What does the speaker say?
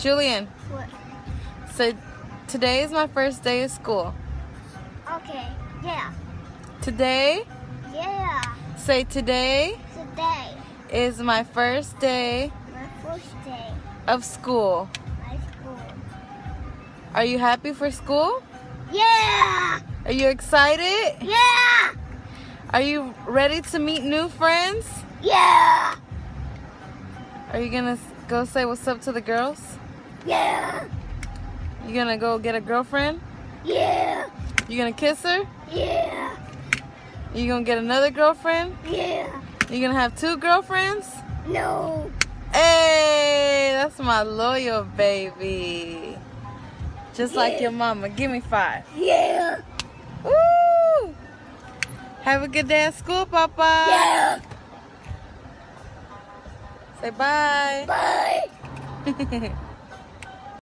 Julian, What? so today is my first day of school. Okay. Yeah. Today, Yeah. say today Today, is my first day my first day of school. at school. Are you happy for school? Yeah. Are you excited? Yeah. Are you ready to meet new friends? Yeah. Are you gonna go say what's up to the girls? Yeah. You gonna go get a girlfriend? Yeah. You gonna kiss her? Yeah. You gonna get another girlfriend? Yeah. You gonna have 2 girlfriends? No. Hey, that's my loyal baby. Just like your mama. Give me 5. Yeah. Woo! Have a good day at school, Papa. Yeah. Say bye. Bye.